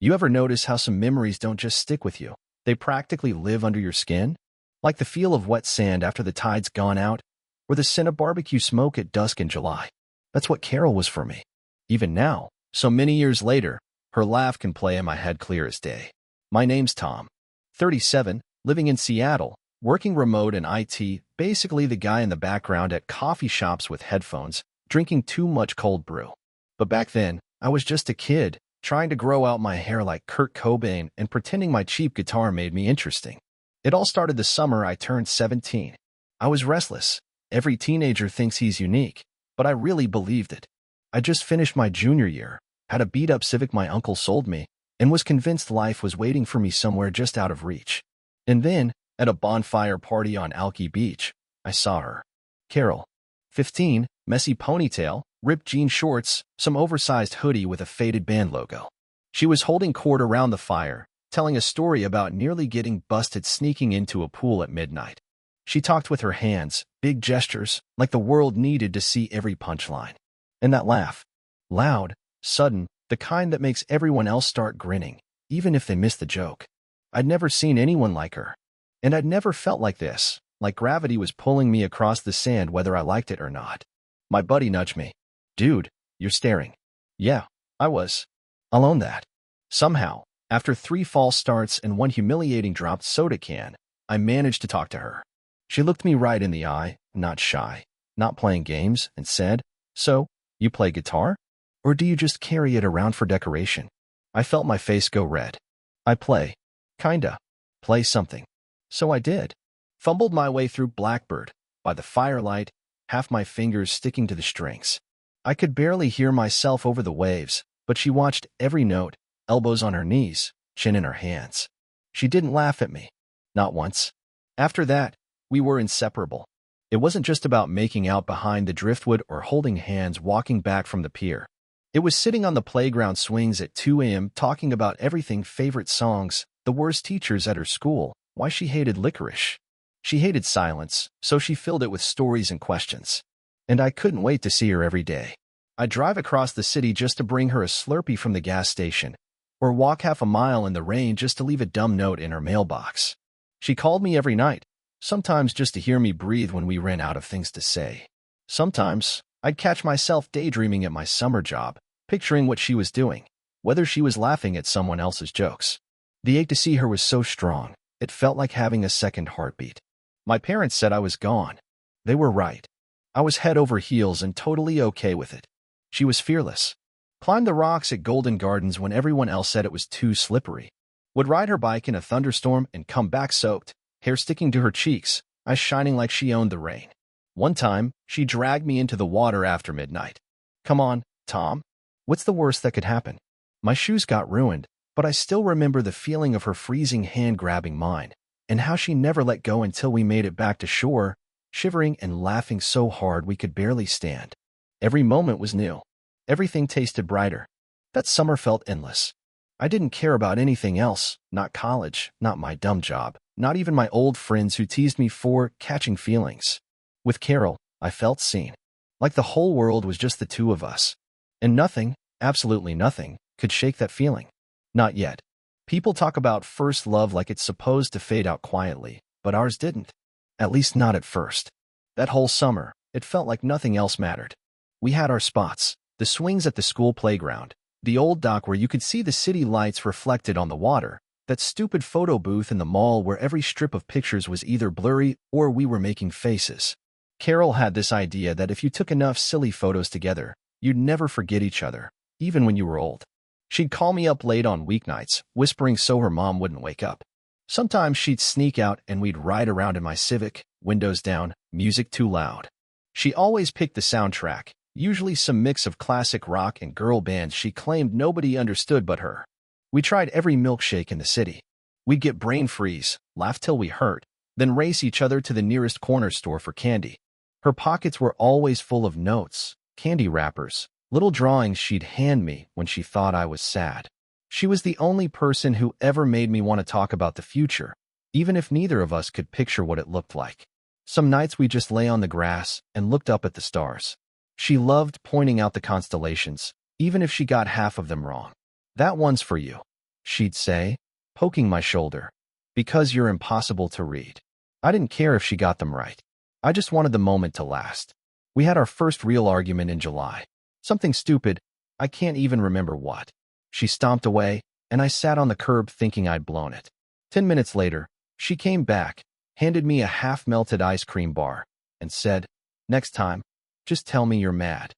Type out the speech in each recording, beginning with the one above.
You ever notice how some memories don't just stick with you? They practically live under your skin? Like the feel of wet sand after the tide's gone out, or the scent of barbecue smoke at dusk in July. That's what Carol was for me. Even now, so many years later, her laugh can play in my head clear as day. My name's Tom, 37, living in Seattle, working remote in IT, basically the guy in the background at coffee shops with headphones, drinking too much cold brew. But back then, I was just a kid, trying to grow out my hair like Kurt Cobain and pretending my cheap guitar made me interesting. It all started the summer I turned 17. I was restless. Every teenager thinks he's unique, but I really believed it. I just finished my junior year, had a beat-up Civic my uncle sold me, and was convinced life was waiting for me somewhere just out of reach. And then, at a bonfire party on Alki Beach, I saw her. Carol, 15, messy ponytail, ripped jean shorts, some oversized hoodie with a faded band logo. She was holding court around the fire, telling a story about nearly getting busted sneaking into a pool at midnight. She talked with her hands, big gestures, like the world needed to see every punchline. And that laugh. Loud, sudden, the kind that makes everyone else start grinning, even if they miss the joke. I'd never seen anyone like her. And I'd never felt like this, like gravity was pulling me across the sand whether I liked it or not. My buddy nudged me. Dude, you're staring. Yeah, I was. I'll own that. Somehow, after 3 false starts and 1 humiliating dropped soda can, I managed to talk to her. She looked me right in the eye, not shy, not playing games, and said, "So, you play guitar? Or do you just carry it around for decoration?" I felt my face go red. I play. Kinda. Play something. So I did. Fumbled my way through Blackbird, by the firelight, half my fingers sticking to the strings. I could barely hear myself over the waves, but she watched every note, elbows on her knees, chin in her hands. She didn't laugh at me. Not once. After that, we were inseparable. It wasn't just about making out behind the driftwood or holding hands walking back from the pier. It was sitting on the playground swings at 2 a.m. talking about everything, favorite songs, the worst teachers at her school, why she hated licorice. She hated silence, so she filled it with stories and questions. And I couldn't wait to see her every day. I'd drive across the city just to bring her a Slurpee from the gas station, or walk half a mile in the rain just to leave a dumb note in her mailbox. She called me every night, sometimes just to hear me breathe when we ran out of things to say. Sometimes, I'd catch myself daydreaming at my summer job, picturing what she was doing, whether she was laughing at someone else's jokes. The ache to see her was so strong, it felt like having a second heartbeat. My parents said I was gone. They were right. I was head over heels and totally okay with it. She was fearless. Climbed the rocks at Golden Gardens when everyone else said it was too slippery. Would ride her bike in a thunderstorm and come back soaked, hair sticking to her cheeks, eyes shining like she owned the rain. One time, she dragged me into the water after midnight. "Come on, Tom. What's the worst that could happen?" My shoes got ruined, but I still remember the feeling of her freezing hand grabbing mine, and how she never let go until we made it back to shore, shivering and laughing so hard we could barely stand. Every moment was new. Everything tasted brighter. That summer felt endless. I didn't care about anything else, not college, not my dumb job, not even my old friends who teased me for catching feelings. With Carol, I felt seen. Like the whole world was just the two of us. And nothing, absolutely nothing, could shake that feeling. Not yet. People talk about first love like it's supposed to fade out quietly, but ours didn't. At least not at first. That whole summer, it felt like nothing else mattered. We had our spots, the swings at the school playground, the old dock where you could see the city lights reflected on the water, that stupid photo booth in the mall where every strip of pictures was either blurry or we were making faces. Carol had this idea that if you took enough silly photos together, you'd never forget each other, even when you were old. She'd call me up late on weeknights, whispering so her mom wouldn't wake up. Sometimes she'd sneak out and we'd ride around in my Civic, windows down, music too loud. She always picked the soundtrack, usually some mix of classic rock and girl bands she claimed nobody understood but her. We tried every milkshake in the city. We'd get brain freeze, laugh till we hurt, then race each other to the nearest corner store for candy. Her pockets were always full of notes, candy wrappers, little drawings she'd hand me when she thought I was sad. She was the only person who ever made me want to talk about the future, even if neither of us could picture what it looked like. Some nights we just lay on the grass and looked up at the stars. She loved pointing out the constellations, even if she got half of them wrong. "That one's for you." she'd say, poking my shoulder. Because you're impossible to read. I didn't care if she got them right. I just wanted the moment to last. We had our first real argument in July. Something stupid, I can't even remember what. She stomped away, and I sat on the curb thinking I'd blown it. 10 minutes later, she came back, handed me a half-melted ice cream bar, and said, "Next time, just tell me you're mad."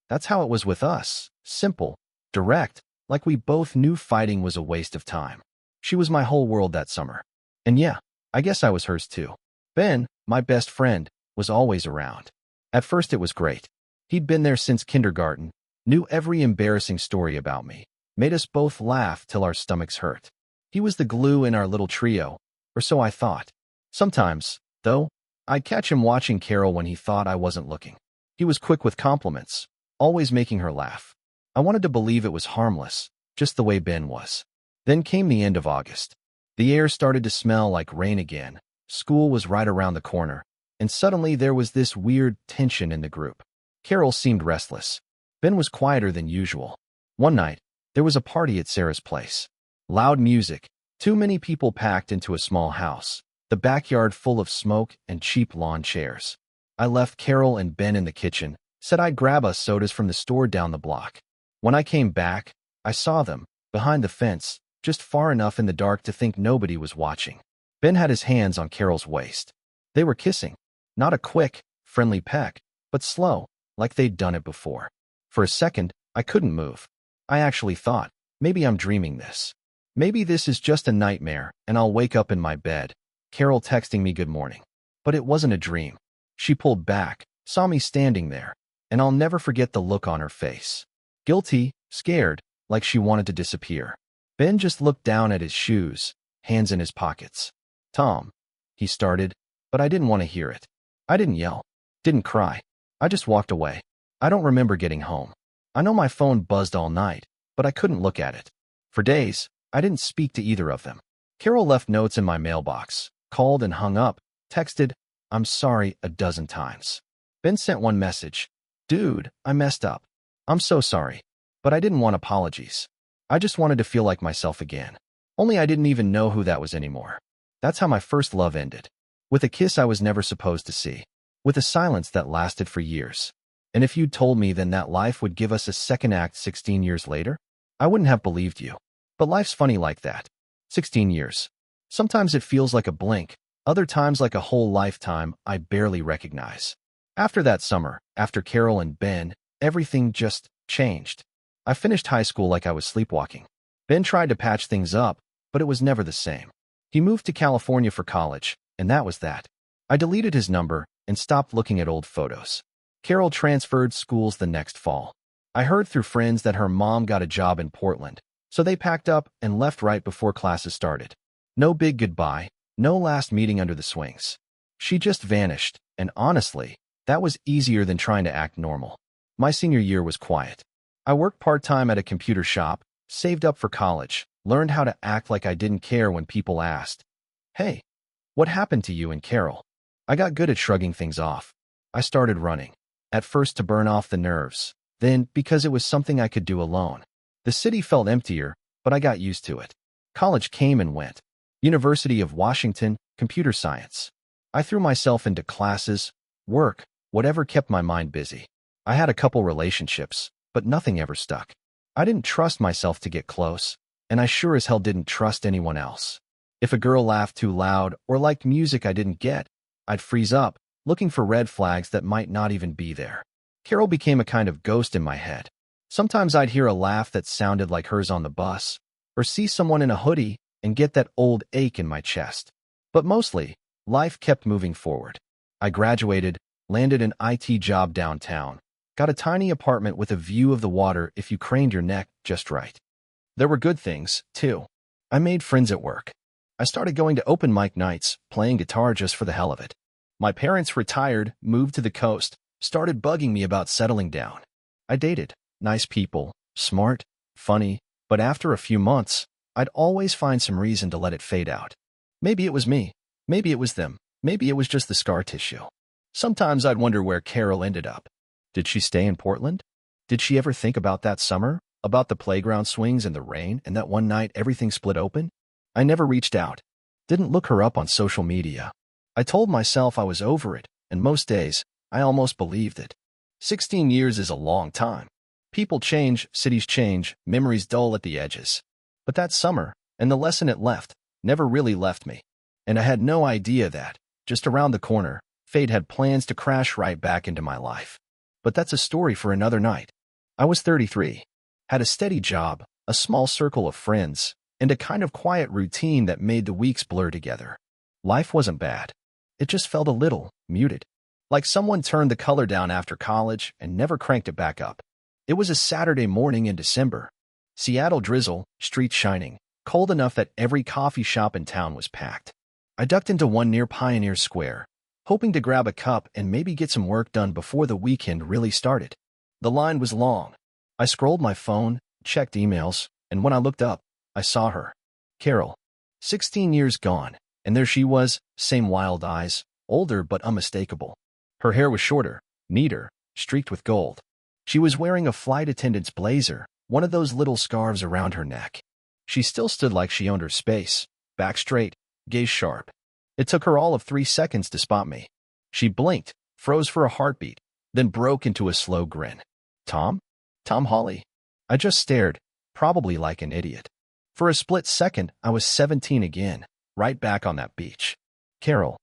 That's how it was with us. Simple, direct, like we both knew fighting was a waste of time. She was my whole world that summer. And yeah, I guess I was hers too. Ben, my best friend, was always around. At first it was great. He'd been there since kindergarten, knew every embarrassing story about me, made us both laugh till our stomachs hurt. He was the glue in our little trio, or so I thought. Sometimes, though, I'd catch him watching Carol when he thought I wasn't looking. He was quick with compliments, always making her laugh. I wanted to believe it was harmless, just the way Ben was. Then came the end of August. The air started to smell like rain again, school was right around the corner, and suddenly there was this weird tension in the group. Carol seemed restless. Ben was quieter than usual. One night, there was a party at Sarah's place. Loud music, too many people packed into a small house, the backyard full of smoke and cheap lawn chairs. I left Carol and Ben in the kitchen, said I'd grab us sodas from the store down the block. When I came back, I saw them, behind the fence, just far enough in the dark to think nobody was watching. Ben had his hands on Carol's waist. They were kissing. Not a quick, friendly peck, but slow, like they'd done it before. For a second, I couldn't move. I actually thought, maybe I'm dreaming this. Maybe this is just a nightmare, and I'll wake up in my bed. Carol texting me good morning. But it wasn't a dream. She pulled back, saw me standing there, and I'll never forget the look on her face. Guilty, scared, like she wanted to disappear. Ben just looked down at his shoes, hands in his pockets. "Tom," he started, but I didn't want to hear it. I didn't yell, didn't cry. I just walked away. I don't remember getting home. I know my phone buzzed all night, but I couldn't look at it. For days, I didn't speak to either of them. Carol left notes in my mailbox, called and hung up, texted, "I'm sorry," a dozen times. Ben sent one message. "Dude, I messed up. I'm so sorry." But I didn't want apologies. I just wanted to feel like myself again. Only I didn't even know who that was anymore. That's how my first love ended. With a kiss I was never supposed to see. With a silence that lasted for years. And if you'd told me then that life would give us a second act 16 years later, I wouldn't have believed you. But life's funny like that. 16 years. Sometimes it feels like a blink, other times like a whole lifetime I barely recognize. After that summer, after Carol and Ben, everything just changed. I finished high school like I was sleepwalking. Ben tried to patch things up, but it was never the same. He moved to California for college, and that was that. I deleted his number and stopped looking at old photos. Carol transferred schools the next fall. I heard through friends that her mom got a job in Portland, so they packed up and left right before classes started. No big goodbye, no last meeting under the swings. She just vanished, and honestly, that was easier than trying to act normal. My senior year was quiet. I worked part-time at a computer shop, saved up for college, learned how to act like I didn't care when people asked, "Hey, what happened to you and Carol?" I got good at shrugging things off. I started running. At first to burn off the nerves, then because it was something I could do alone. The city felt emptier, but I got used to it. College came and went. University of Washington, computer science. I threw myself into classes, work, whatever kept my mind busy. I had a couple relationships, but nothing ever stuck. I didn't trust myself to get close, and I sure as hell didn't trust anyone else. If a girl laughed too loud or liked music I didn't get, I'd freeze up, looking for red flags that might not even be there. Carol became a kind of ghost in my head. Sometimes I'd hear a laugh that sounded like hers on the bus, or see someone in a hoodie and get that old ache in my chest. But mostly, life kept moving forward. I graduated, landed an IT job downtown, got a tiny apartment with a view of the water if you craned your neck just right. There were good things, too. I made friends at work. I started going to open mic nights, playing guitar just for the hell of it. My parents retired, moved to the coast, started bugging me about settling down. I dated nice people, smart, funny, but after a few months, I'd always find some reason to let it fade out. Maybe it was me, maybe it was them, maybe it was just the scar tissue. Sometimes I'd wonder where Carol ended up. Did she stay in Portland? Did she ever think about that summer, About the playground swings and the rain and that one night everything split open? I never reached out. Didn't look her up on social media. I told myself I was over it, and most days, I almost believed it. 16 years is a long time. People change, cities change, memories dull at the edges. But that summer, and the lesson it left, never really left me. And I had no idea that, just around the corner, fate had plans to crash right back into my life. But that's a story for another night. I was 33, had a steady job, a small circle of friends, and a kind of quiet routine that made the weeks blur together. Life wasn't bad. It just felt a little muted. Like someone turned the color down after college and never cranked it back up. It was a Saturday morning in December. Seattle drizzle, streets shining, cold enough that every coffee shop in town was packed. I ducked into one near Pioneer Square, hoping to grab a cup and maybe get some work done before the weekend really started. The line was long. I scrolled my phone, checked emails, and when I looked up, I saw her. Carol. 16 years gone, and there she was, same wild eyes, older but unmistakable. Her hair was shorter, neater, streaked with gold. She was wearing a flight attendant's blazer, one of those little scarves around her neck. She still stood like she owned her space, back straight, gaze sharp. It took her all of 3 seconds to spot me. She blinked, froze for a heartbeat, then broke into a slow grin. Tom? Tom Hawley. I just stared, probably like an idiot. For a split second, I was 17 again, right back on that beach. Carol.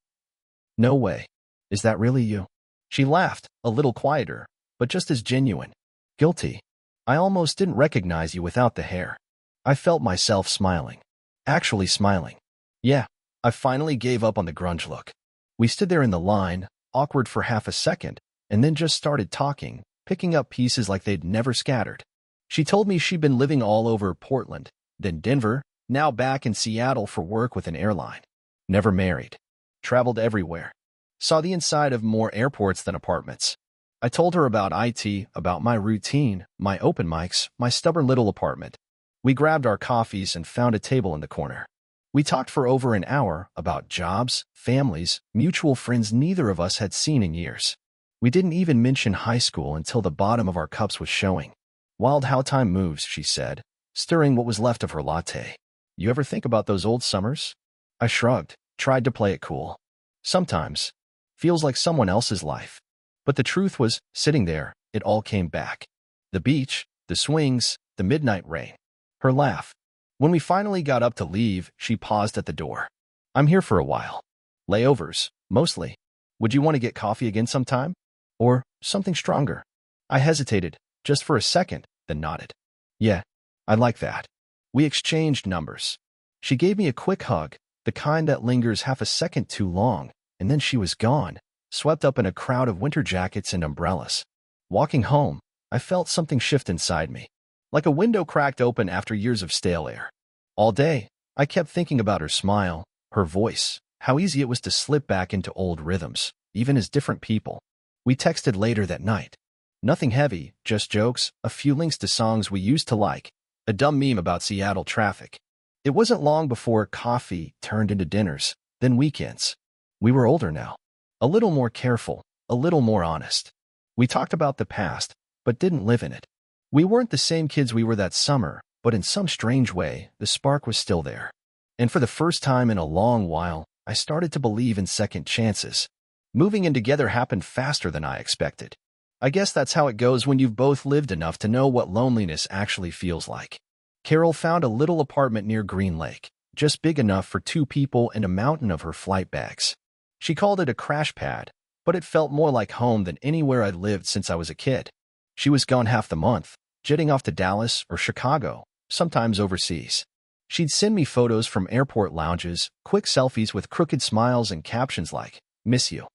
No way. Is that really you? She laughed, a little quieter, but just as genuine. Guilty. I almost didn't recognize you without the hair. I felt myself smiling. Actually smiling. Yeah, I finally gave up on the grunge look. We stood there in the line, awkward for half a second, and then just started talking, picking up pieces like they'd never scattered. She told me she'd been living all over Portland, then Denver, now back in Seattle for work with an airline. Never married. Traveled everywhere. Saw the inside of more airports than apartments. I told her about IT, about my routine, my open mics, my stubborn little apartment. We grabbed our coffees and found a table in the corner. We talked for over an hour about jobs, families, mutual friends neither of us had seen in years. We didn't even mention high school until the bottom of our cups was showing. Wild how time moves, she said, stirring what was left of her latte. You ever think about those old summers? I shrugged, tried to play it cool. Sometimes. Feels like someone else's life. But the truth was, sitting there, it all came back. The beach, the swings, the midnight rain. Her laugh. When we finally got up to leave, she paused at the door. I'm here for a while. Layovers, mostly. Would you want to get coffee again sometime? Or something stronger? I hesitated, just for a second, then nodded. Yeah, I'd like that. We exchanged numbers. She gave me a quick hug, the kind that lingers half a second too long, and then she was gone, swept up in a crowd of winter jackets and umbrellas. Walking home, I felt something shift inside me, like a window cracked open after years of stale air. All day, I kept thinking about her smile, her voice, how easy it was to slip back into old rhythms, even as different people. We texted later that night. Nothing heavy, just jokes, a few links to songs we used to like, a dumb meme about Seattle traffic. It wasn't long before coffee turned into dinners, then weekends. We were older now. A little more careful, a little more honest. We talked about the past, but didn't live in it. We weren't the same kids we were that summer, but in some strange way, the spark was still there. And for the first time in a long while, I started to believe in second chances. Moving in together happened faster than I expected. I guess that's how it goes when you've both lived enough to know what loneliness actually feels like. Carol found a little apartment near Green Lake, just big enough for 2 people and a mountain of her flight bags. She called it a crash pad, but it felt more like home than anywhere I'd lived since I was a kid. She was gone half the month, jetting off to Dallas or Chicago, sometimes overseas. She'd send me photos from airport lounges, quick selfies with crooked smiles and captions like, "Miss you.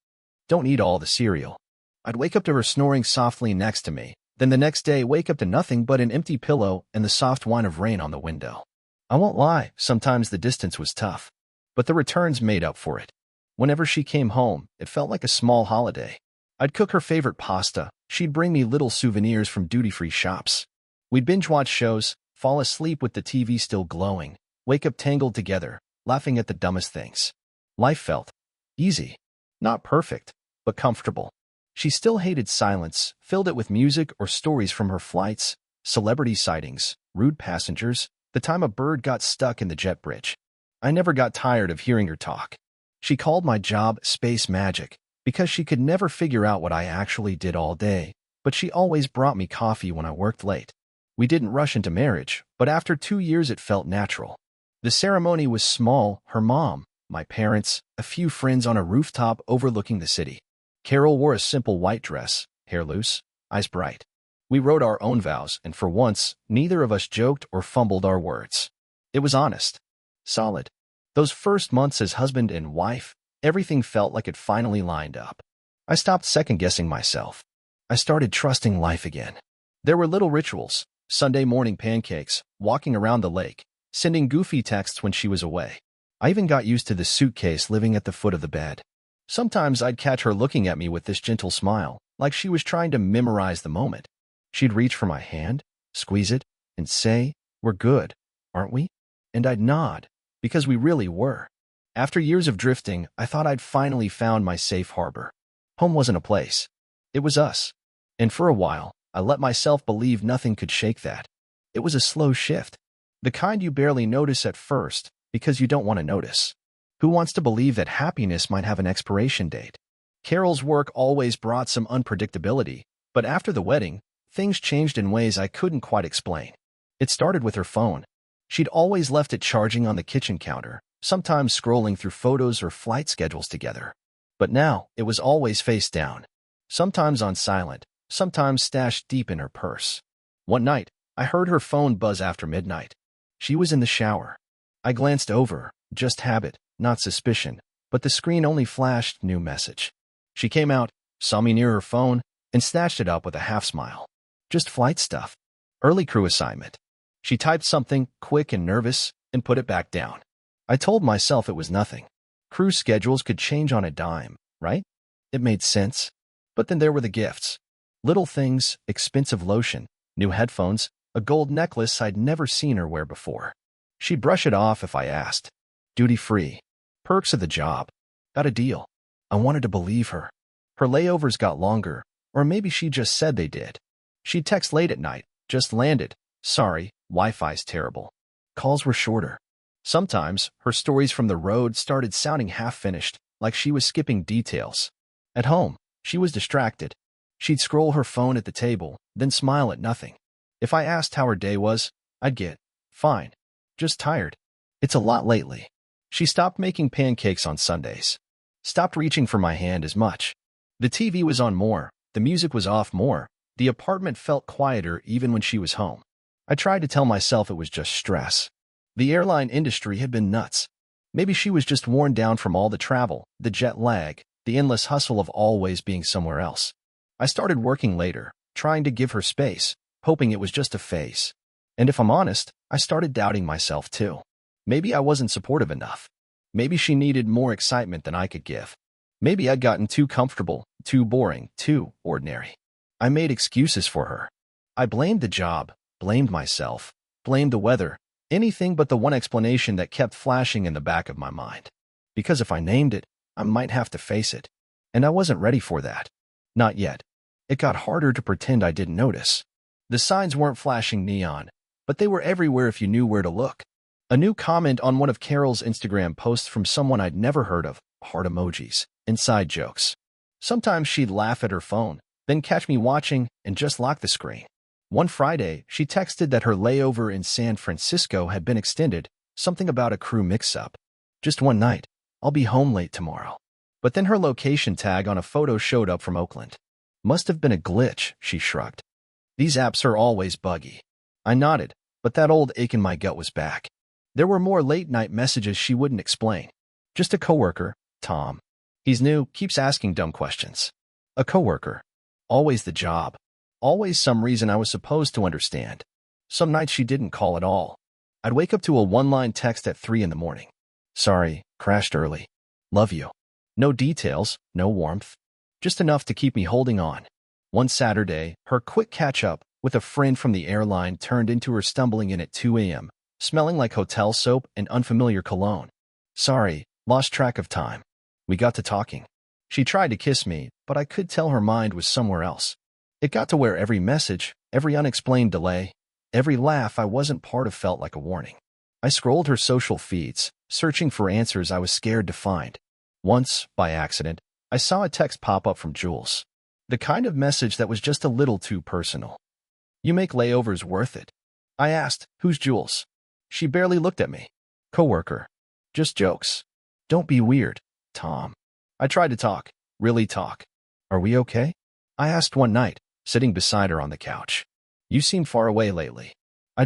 Don't eat all the cereal." I'd wake up to her snoring softly next to me, then the next day wake up to nothing but an empty pillow and the soft whine of rain on the window. I won't lie, sometimes the distance was tough, but the returns made up for it. Whenever she came home, it felt like a small holiday. I'd cook her favorite pasta, she'd bring me little souvenirs from duty-free shops. We'd binge-watch shows, fall asleep with the TV still glowing, wake up tangled together, laughing at the dumbest things. Life felt easy. Not perfect, but comfortable. She still hated silence, filled it with music or stories from her flights, Celebrity sightings, rude passengers, the time a bird got stuck in the jet bridge. I never got tired of hearing her talk. She called my job space magic because she could never figure out what I actually did all day, but she always brought me coffee when I worked late. We didn't rush into marriage, but after 2 years it felt natural. The ceremony was small: her mom, my parents, a few friends on a rooftop overlooking the city. Carol wore a simple white dress, hair loose, eyes bright. We wrote our own vows, and for once, neither of us joked or fumbled our words. It was honest. Solid. Those first months as husband and wife, everything felt like it finally lined up. I stopped second-guessing myself. I started trusting life again. There were little rituals: Sunday morning pancakes, walking around the lake, sending goofy texts when she was away. I even got used to the suitcase living at the foot of the bed. Sometimes I'd catch her looking at me with this gentle smile, like she was trying to memorize the moment. She'd reach for my hand, squeeze it, and say, "We're good, aren't we?" And I'd nod, because we really were. After years of drifting, I thought I'd finally found my safe harbor. Home wasn't a place. It was us. And for a while, I let myself believe nothing could shake that. It was a slow shift. The kind you barely notice at first, because you don't want to notice. Who wants to believe that happiness might have an expiration date? Carol's work always brought some unpredictability, but after the wedding, things changed in ways I couldn't quite explain. It started with her phone. She'd always left it charging on the kitchen counter, sometimes scrolling through photos or flight schedules together. But now, it was always face down. Sometimes on silent, sometimes stashed deep in her purse. One night, I heard her phone buzz after midnight. She was in the shower. I glanced over, just habit, not suspicion, but the screen only flashed new message. She came out, saw me near her phone, and snatched it up with a half smile. Just flight stuff. Early crew assignment. She typed something, quick and nervous, and put it back down. I told myself it was nothing. Crew schedules could change on a dime, right? It made sense. But then there were the gifts. Little things: expensive lotion, new headphones, a gold necklace I'd never seen her wear before. She'd brush it off if I asked. Duty-free. Perks of the job. Got a deal. I wanted to believe her. Her layovers got longer, or maybe she just said they did. She'd text late at night. Just landed. Sorry, Wi-Fi's terrible. Calls were shorter. Sometimes, her stories from the road started sounding half-finished, like she was skipping details. At home, she was distracted. She'd scroll her phone at the table, then smile at nothing. If I asked how her day was, I'd get, "Fine. Just tired." It's a lot lately. She stopped making pancakes on Sundays. Stopped reaching for my hand as much. The TV was on more, the music was off more, the apartment felt quieter even when she was home. I tried to tell myself it was just stress. The airline industry had been nuts. Maybe she was just worn down from all the travel, the jet lag, the endless hustle of always being somewhere else. I started working later, trying to give her space, hoping it was just a phase. And if I'm honest, I started doubting myself too. Maybe I wasn't supportive enough. Maybe she needed more excitement than I could give. Maybe I'd gotten too comfortable, too boring, too ordinary. I made excuses for her. I blamed the job, blamed myself, blamed the weather, anything but the one explanation that kept flashing in the back of my mind. Because if I named it, I might have to face it. And I wasn't ready for that. Not yet. It got harder to pretend I didn't notice. The signs weren't flashing neon, but they were everywhere if you knew where to look. A new comment on one of Carol's Instagram posts from someone I'd never heard of, heart emojis, inside jokes. Sometimes she'd laugh at her phone, then catch me watching and just lock the screen. One Friday, she texted that her layover in San Francisco had been extended, something about a crew mix-up. Just one night. I'll be home late tomorrow. But then her location tag on a photo showed up from Oakland. Must have been a glitch, she shrugged. These apps are always buggy. I nodded, but that old ache in my gut was back. There were more late-night messages she wouldn't explain. Just a coworker, Tom. He's new, keeps asking dumb questions. A coworker. Always the job. Always some reason I was supposed to understand. Some nights she didn't call at all. I'd wake up to a one-line text at 3 in the morning. Sorry, crashed early. Love you. No details, no warmth. Just enough to keep me holding on. One Saturday, her quick catch-up with a friend from the airline turned into her stumbling in at 2 a.m., smelling like hotel soap and unfamiliar cologne. Sorry, lost track of time. We got to talking. She tried to kiss me, but I could tell her mind was somewhere else. It got to where every message, Every unexplained delay, every laugh I wasn't part of felt like a warning. I scrolled her social feeds, searching for answers I was scared to find. Once, by accident, I saw a text pop up from Jules. The kind of message that was just a little too personal. "You make layovers worth it." I asked, "Who's Jules?" She barely looked at me. "Coworker. Just jokes. Don't be weird, Tom." I tried to talk, really talk. "Are we okay?" I asked one night, sitting beside her on the couch. "You seem far away lately." I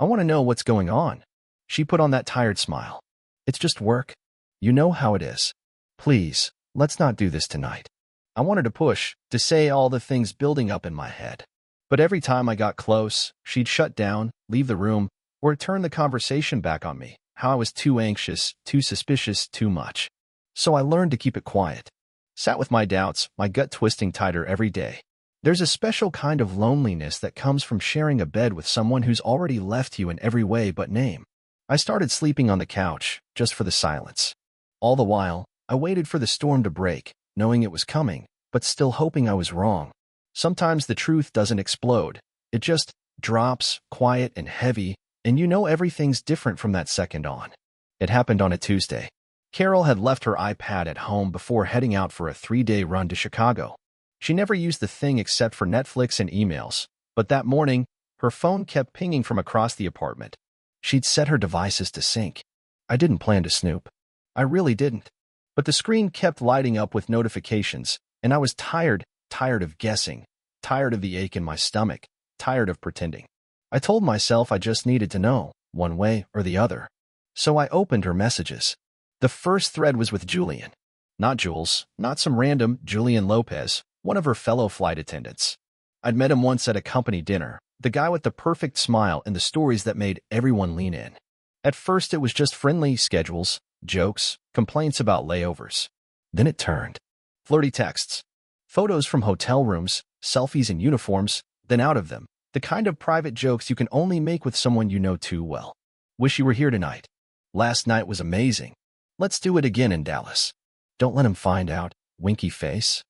want to know what's going on." She put on that tired smile. "It's just work. You know how it is. Please, let's not do this tonight." I wanted to push, to say all the things building up in my head. But every time I got close, she'd shut down, leave the room, or turn the conversation back on me, how I was too anxious, too suspicious, too much. So I learned to keep it quiet. Sat with my doubts, my gut twisting tighter every day. There's a special kind of loneliness that comes from sharing a bed with someone who's already left you in every way but name. I started sleeping on the couch, just for the silence. All the while, I waited for the storm to break, knowing it was coming, but still hoping I was wrong. Sometimes the truth doesn't explode. It just drops, quiet and heavy, and you know everything's different from that second on. It happened on a Tuesday. Carol had left her iPad at home before heading out for a 3-day run to Chicago. She never used the thing except for Netflix and emails, but that morning, her phone kept pinging from across the apartment. She'd set her devices to sync. I didn't plan to snoop. I really didn't. But the screen kept lighting up with notifications, and I was tired of guessing, tired of the ache in my stomach, tired of pretending. I told myself I just needed to know, one way or the other. So I opened her messages. The first thread was with Julian. Not Jules, not some random Julian Lopez, one of her fellow flight attendants. I'd met him once at a company dinner, the guy with the perfect smile and the stories that made everyone lean in. At first it was just friendly schedules, jokes, complaints about layovers. Then it turned. Flirty texts. Photos from hotel rooms, selfies in uniforms, then out of them. The kind of private jokes you can only make with someone you know too well. "Wish you were here tonight. Last night was amazing. Let's do it again in Dallas. Don't let him find out. Winky face."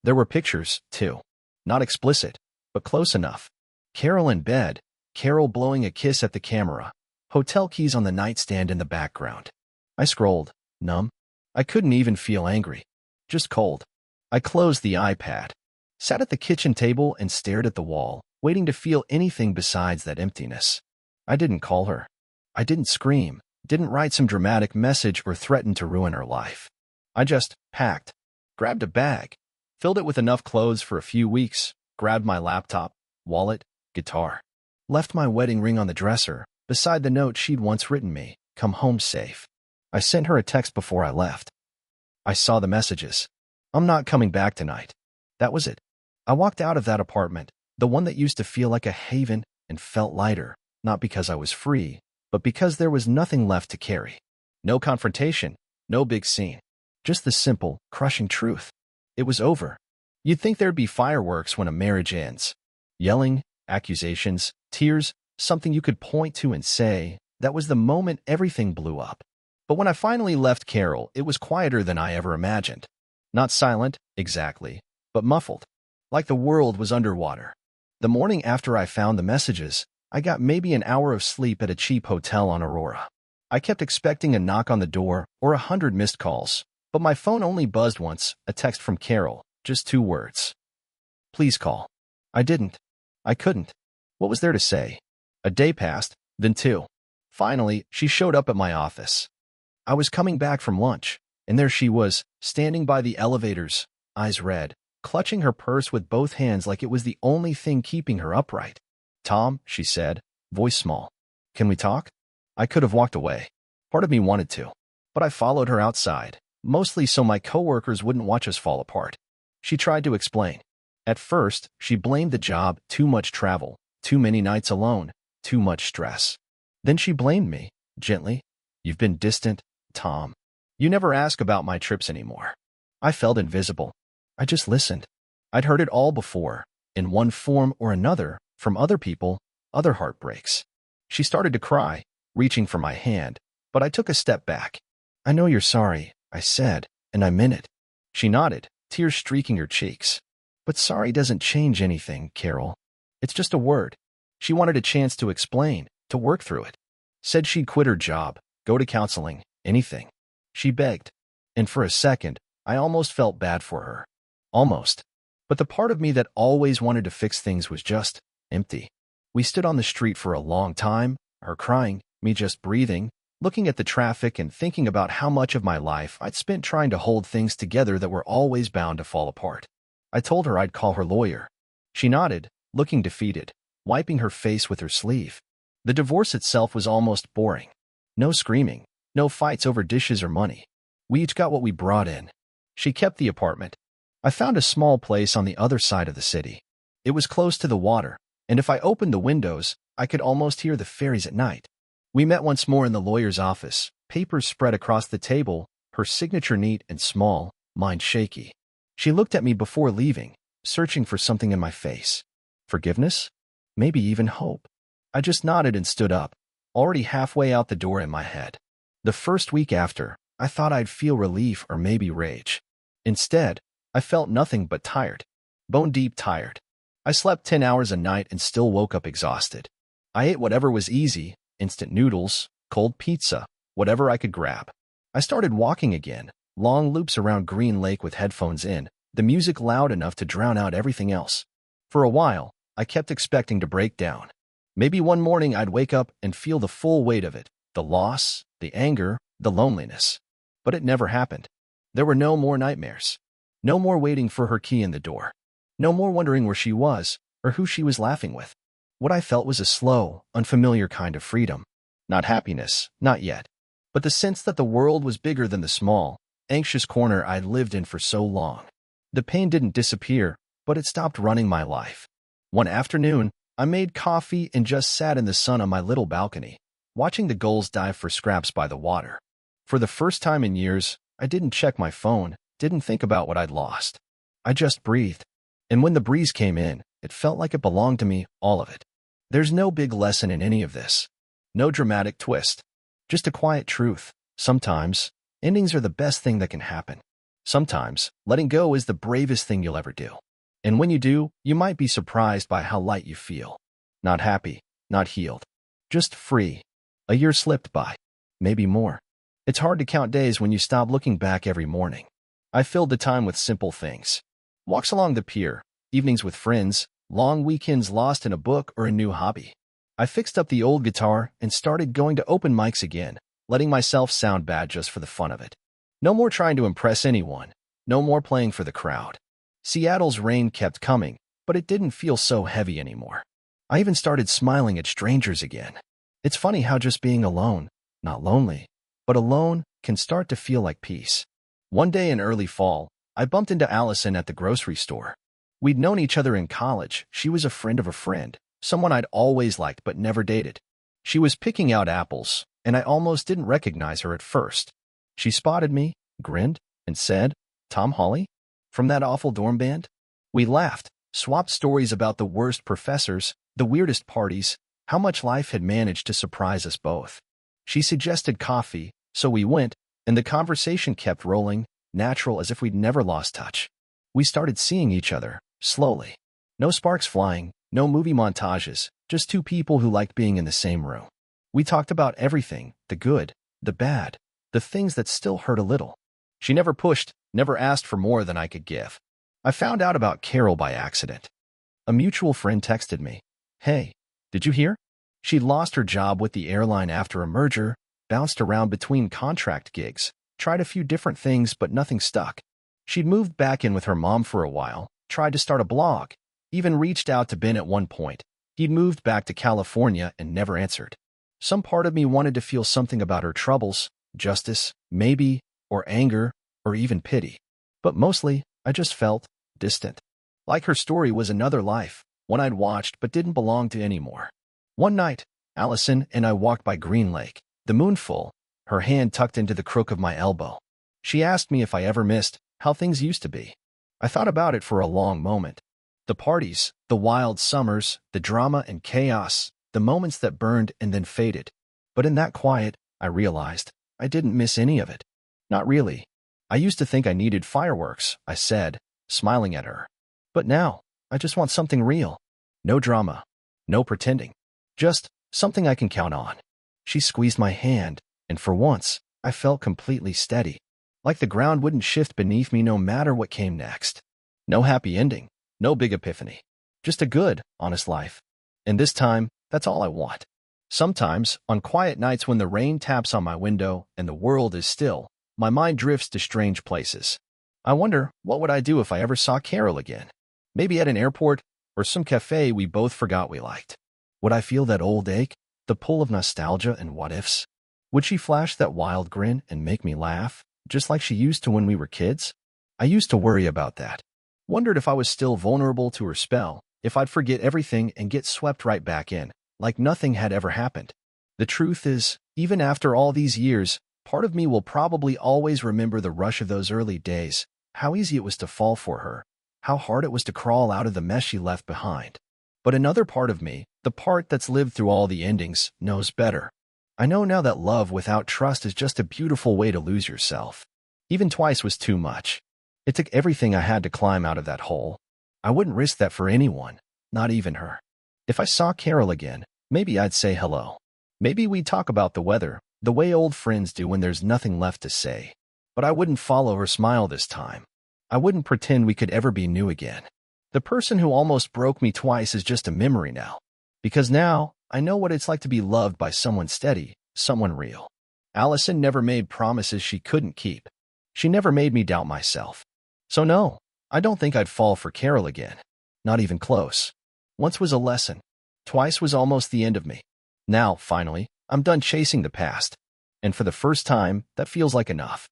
There were pictures, too. Not explicit, but close enough. Carol in bed, Carol blowing a kiss at the camera, hotel keys on the nightstand in the background. I scrolled, numb. I couldn't even feel angry. Just cold. I closed the iPad, sat at the kitchen table and stared at the wall, waiting to feel anything besides that emptiness. I didn't call her. I didn't scream, didn't write some dramatic message or threaten to ruin her life. I just packed, grabbed a bag, filled it with enough clothes for a few weeks, grabbed my laptop, wallet, guitar, left my wedding ring on the dresser, beside the note she'd once written me, "Come home safe." I sent her a text before I left. I saw the messages. "I'm not coming back tonight." That was it. I walked out of that apartment, the one that used to feel like a haven, and felt lighter, not because I was free, but because there was nothing left to carry. No confrontation, no big scene. Just the simple, crushing truth. It was over. You'd think there'd be fireworks when a marriage ends. Yelling, accusations, tears, something you could point to and say, that was the moment everything blew up. But when I finally left Carol, it was quieter than I ever imagined. Not silent, exactly, but muffled. Like the world was underwater. The morning after I found the messages, I got maybe an hour of sleep at a cheap hotel on Aurora. I kept expecting a knock on the door or 100 missed calls, but my phone only buzzed once, a text from Carol, just 2 words. "Please call." I didn't. I couldn't. What was there to say? A day passed, then 2. Finally, she showed up at my office. I was coming back from lunch, and there she was, standing by the elevators, eyes red, clutching her purse with both hands like it was the only thing keeping her upright. "Tom," she said, voice small. "Can we talk?" I could have walked away. Part of me wanted to. But I followed her outside, mostly so my coworkers wouldn't watch us fall apart. She tried to explain. At first, she blamed the job, too much travel, too many nights alone, too much stress. Then she blamed me, gently. "You've been distant, Tom. You never ask about my trips anymore." I felt invisible. I just listened. I'd heard it all before, in one form or another, from other people, other heartbreaks. She started to cry, reaching for my hand, but I took a step back. "I know you're sorry," I said, "and I meant it." She nodded, tears streaking her cheeks. But sorry doesn't change anything, Carol. It's just a word. She wanted a chance to explain, to work through it. Said she'd quit her job, go to counseling, anything. She begged. And for a second, I almost felt bad for her. Almost. But the part of me that always wanted to fix things was just empty. We stood on the street for a long time, her crying, me just breathing, looking at the traffic and thinking about how much of my life I'd spent trying to hold things together that were always bound to fall apart. I told her I'd call her lawyer. She nodded, looking defeated, wiping her face with her sleeve. The divorce itself was almost boring. No screaming, no fights over dishes or money. We each got what we brought in. She kept the apartment. I found a small place on the other side of the city. It was close to the water, and if I opened the windows, I could almost hear the ferries at night. We met once more in the lawyer's office, papers spread across the table, her signature neat and small, mine shaky. She looked at me before leaving, searching for something in my face. Forgiveness? Maybe even hope. I just nodded and stood up, already halfway out the door in my head. The first week after, I thought I'd feel relief or maybe rage. Instead, I felt nothing but tired. Bone-deep tired. I slept 10 hours a night and still woke up exhausted. I ate whatever was easy, instant noodles, cold pizza, whatever I could grab. I started walking again, long loops around Green Lake with headphones in, the music loud enough to drown out everything else. For a while, I kept expecting to break down. Maybe one morning I'd wake up and feel the full weight of it, the loss, the anger, the loneliness. But it never happened. There were no more nightmares. No more waiting for her key in the door. No more wondering where she was or who she was laughing with. What I felt was a slow, unfamiliar kind of freedom. Not happiness, not yet. But the sense that the world was bigger than the small, anxious corner I'd lived in for so long. The pain didn't disappear, but it stopped running my life. One afternoon, I made coffee and just sat in the sun on my little balcony, watching the gulls dive for scraps by the water. For the first time in years, I didn't check my phone, didn't think about what I'd lost. I just breathed. And when the breeze came in, it felt like it belonged to me, all of it. There's no big lesson in any of this. No dramatic twist. Just a quiet truth. Sometimes, endings are the best thing that can happen. Sometimes, letting go is the bravest thing you'll ever do. And when you do, you might be surprised by how light you feel. Not happy, not healed. Just free. A year slipped by. Maybe more. It's hard to count days when you stop looking back every morning. I filled the time with simple things. Walks along the pier, evenings with friends, long weekends lost in a book or a new hobby. I fixed up the old guitar and started going to open mics again, letting myself sound bad just for the fun of it. No more trying to impress anyone. No more playing for the crowd. Seattle's rain kept coming, but it didn't feel so heavy anymore. I even started smiling at strangers again. It's funny how just being alone, not lonely, but alone, can start to feel like peace. One day in early fall, I bumped into Allison at the grocery store. We'd known each other in college. She was a friend of a friend, someone I'd always liked but never dated. She was picking out apples, and I almost didn't recognize her at first. She spotted me, grinned, and said, "Tom Hawley? From that awful dorm band?" We laughed, swapped stories about the worst professors, the weirdest parties, how much life had managed to surprise us both. She suggested coffee, so we went, and the conversation kept rolling, natural as if we'd never lost touch. We started seeing each other, slowly. No sparks flying, no movie montages, just two people who liked being in the same room. We talked about everything, the good, the bad, the things that still hurt a little. She never pushed, never asked for more than I could give. I found out about Carol by accident. A mutual friend texted me, "Hey, did you hear? She'd lost her job with the airline after a merger, bounced around between contract gigs, tried a few different things but nothing stuck. She'd moved back in with her mom for a while, tried to start a blog, even reached out to Ben at one point. He'd moved back to California and never answered. Some part of me wanted to feel something about her troubles, justice, maybe, or anger, or even pity. But mostly, I just felt distant. Like her story was another life, one I'd watched but didn't belong to anymore. One night, Allison and I walked by Green Lake, the moon full, her hand tucked into the crook of my elbow. She asked me if I ever missed how things used to be. I thought about it for a long moment. The parties, the wild summers, the drama and chaos, the moments that burned and then faded. But in that quiet, I realized I didn't miss any of it. Not really. I used to think I needed fireworks, I said, smiling at her. But now, I just want something real. No drama. No pretending. Just something I can count on. She squeezed my hand, and for once, I felt completely steady. Like the ground wouldn't shift beneath me no matter what came next. No happy ending. No big epiphany. Just a good, honest life. And this time, that's all I want. Sometimes, on quiet nights when the rain taps on my window and the world is still, my mind drifts to strange places. I wonder, what would I do if I ever saw Carol again? Maybe at an airport or some cafe we both forgot we liked. Would I feel that old ache, the pull of nostalgia and what-ifs? Would she flash that wild grin and make me laugh, just like she used to when we were kids? I used to worry about that. Wondered if I was still vulnerable to her spell, if I'd forget everything and get swept right back in, like nothing had ever happened. The truth is, even after all these years, part of me will probably always remember the rush of those early days, how easy it was to fall for her, how hard it was to crawl out of the mess she left behind. But another part of me, the part that's lived through all the endings, knows better. I know now that love without trust is just a beautiful way to lose yourself. Even twice was too much. It took everything I had to climb out of that hole. I wouldn't risk that for anyone, not even her. If I saw Carol again, maybe I'd say hello. Maybe we'd talk about the weather, the way old friends do when there's nothing left to say. But I wouldn't follow her smile this time. I wouldn't pretend we could ever be new again. The person who almost broke me twice is just a memory now. Because now, I know what it's like to be loved by someone steady, someone real. Allison never made promises she couldn't keep. She never made me doubt myself. So no, I don't think I'd fall for Carol again. Not even close. Once was a lesson. Twice was almost the end of me. Now, finally, I'm done chasing the past. And for the first time, that feels like enough.